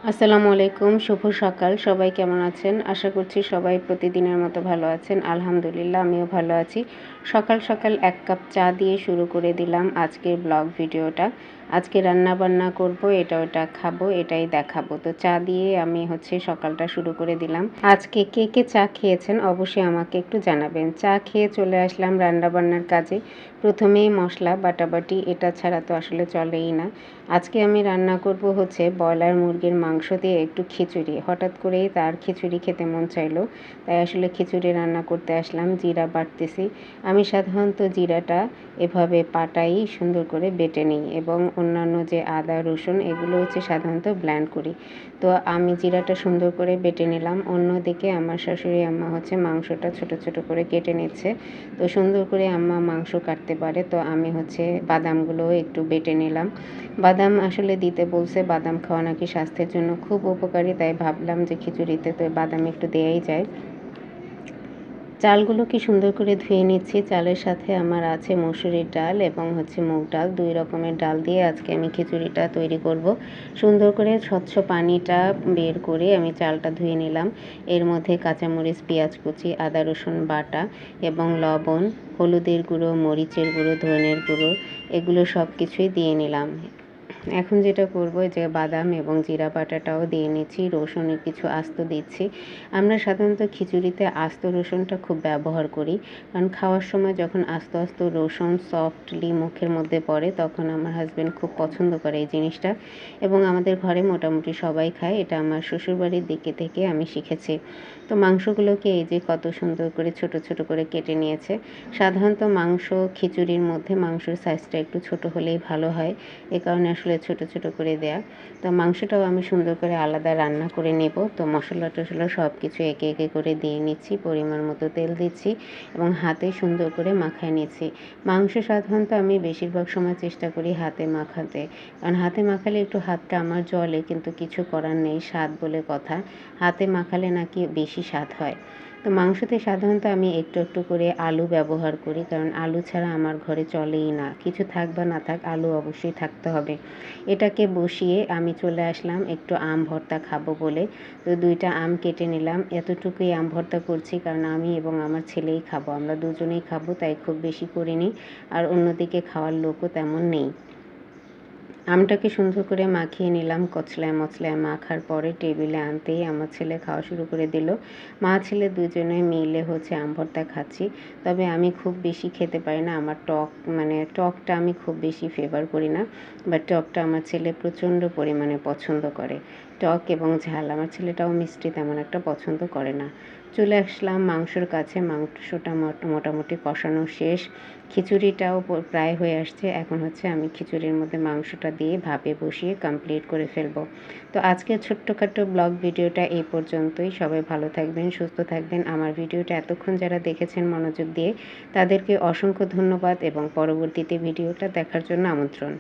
আসসালামু আলাইকুম, শুভ সকাল। সবাই কেমন আছেন? আশা করছি সবাই প্রতিদিনের মতো ভালো আছেন। আলহামদুলিল্লাহ আমিও ভালো আছি। সকাল সকাল ১ কাপ চা দিয়ে শুরু করে দিলাম আজকের ব্লগ ভিডিওটা। আজকে রান্না-বান্না করব, এটা ওটা খাবো, এটাই দেখাবো। তো চা দিয়ে আমি সকালটা শুরু করে দিলাম। আজকে কে, কে চা খেয়েছেন অবশ্যই আমাকে একটু জানাবেন। চা খেয়ে চলে আসলাম রান্নাবান্নার কাজে। প্রথমেই মশলা বাটাবাটি, এটা ছাড়া তো আসলে চলেই না। আজকে আমি রান্না করব ব্রয়লার মুরগির মাংস দিয়ে একটু খিচুড়ি। হঠাৎ করেই তার খিচুড়ি খেতে মন চাইলো, তাই আসলে খিচুড়ি রান্না করতে আসলাম। জিরা বাটতেছি। আমি সাধারণত জিরাটা এভাবে পাটাই সুন্দর করে বেটে নিই এবং অন্যান্য যে আদা রসুন এগুলো সাধারণত ব্লেন্ড করি। তো আমি জিরাটা সুন্দর করে বেটে নিলাম। অন্যদিকে আমার শাশুড়ি আম্মা মাংসটা ছোট ছোট করে কেটে নিচ্ছে। তো সুন্দর করে আম্মা মাংস কাটতে পারে, তো আমি বাদামগুলো একটু বেটে নিলাম। বাদাম আসলে দিতে বলছে, বাদাম খাওয়া নাকি স্বাস্থ্যের জন্য খুব উপকারী, তাই ভাবলাম যে খিচুড়িতে তো বাদাম একটু দেয়াই যায়। চালগুলোকে সুন্দর করে ধুয়ে নিচ্ছি। চালের সাথে আমার আছে মসুরির ডাল এবং মুগ ডাল, ২ রকমের ডাল দিয়ে আজকে আমি খিচুড়িটা তৈরি করব। সুন্দর করে স্বচ্ছ পানিটা বের করে আমি চালটা ধুয়ে নিলাম। এর মধ্যে কাঁচামরিচ, পেঁয়াজ কুচি, আদা রসুন বাটা এবং লবণ, হলুদের গুঁড়ো, মরিচের গুঁড়ো, ধনের গুঁড়ো এগুলো সব কিছুই দিয়ে নিলাম। এখন যেটা করব যে বাদাম এবং জিরা বাটাটাও দিয়ে নিচ্ছি, রসুনের কিছু আস্ত দিচ্ছি। আমরা সাধারণত খিচুড়িতে আস্ত রসুনটা খুব ব্যবহার করি, কারণ খাওয়ার সময় যখন আস্ত আস্ত রসুন সফটলি মুখের মধ্যে পড়ে তখন আমার হাজব্যান্ড খুব পছন্দ করে এই জিনিসটা এবং আমাদের ঘরে মোটামুটি সবাই খায়। এটা আমার শ্বশুরবাড়ির দিকে থেকে আমি শিখেছি। তো মাংসগুলোকে এই যে কত সুন্দর করে ছোট ছোট করে কেটে নিয়েছে। সাধারণত মাংস খিচুড়ির মধ্যে মাংসের সাইজটা একটু ছোট হলেই ভালো হয়, এ কারণে আসলে ছোট ছোট করে দেয়া। তো মাংসটাও আমি সুন্দর করে আলাদা রান্না করে নেব। তো মশলা টশলা সব কিছু একে একে করে দিয়ে নিচ্ছি, পরিমাণ মতো তেল দিচ্ছি এবং হাতে সুন্দর করে মাখায় নিচ্ছি। মাংস সাধারণত আমি বেশিরভাগ সময় চেষ্টা করি হাতে মাখাতে, কারণ হাতে মাখালে একটু হাতটা আমার জ্বলে, কিন্তু কিছু করার নেই, স্বাদ বলে কথা। হাতে মাখালে নাকি বেশি স্বাদ হয়। তো মাংসতে সাধারণত আমি একটু একটু করে আলু ব্যবহার করি, কারণ আলু ছাড়া আমার ঘরে চলেই না। কিছু থাক বা না থাক, আলু অবশ্যই থাকতে হবে। এটাকে বসিয়ে আমি চলে আসলাম একটু আম ভর্তা খাবো বলে। তো 2টা আম কেটে নিলাম। এতটুকুই আম ভর্তা করছি কারণ আমি এবং আমার ছেলেই খাবো, আমরা দুজনেই খাবো, তাই খুব বেশি করিনি। আর অন্যদিকে খাওয়ার লোকও তেমন নেই। আমটাকে সুন্দর করে মাখিয়ে নিলাম, কচলায় মচলায় মাখার পরে টেবিলে আনতেই আমার ছেলে খাওয়া শুরু করে দিল। মা ছেলে দুজনে মিলে আম ভর্তা খাচ্ছি। তবে আমি খুব বেশি খেতে পারি না, আমার টকটা আমি খুব বেশি ফেভার করি না, বাট টকটা আমার ছেলে প্রচণ্ড পরিমাণে পছন্দ করে। টক এবং ঝাল, আমার ছেলেটাও মিষ্টি তেমন একটা পছন্দ করে না। চলে আসলাম মাংসর কাছে। মাংসটা মোটামুটি কষানো শেষ। খিচুড়িটাও প্রায় হয়ে আসছে। এখন আমি খিচুড়ির মধ্যে মাংসটা দিয়ে ভাপে বসিয়ে কমপ্লিট করে ফেলবো। তো আজকের ছোট্টখাট্টো ব্লগ ভিডিওটা এই পর্যন্তই। সবাই ভালো থাকবেন, সুস্থ থাকবেন। আমার ভিডিওটা এতক্ষণ যারা দেখেছেন মনোযোগ দিয়ে তাদেরকে অসংখ্য ধন্যবাদ এবং পরবর্তীতে ভিডিওটা দেখার জন্য আমন্ত্রণ।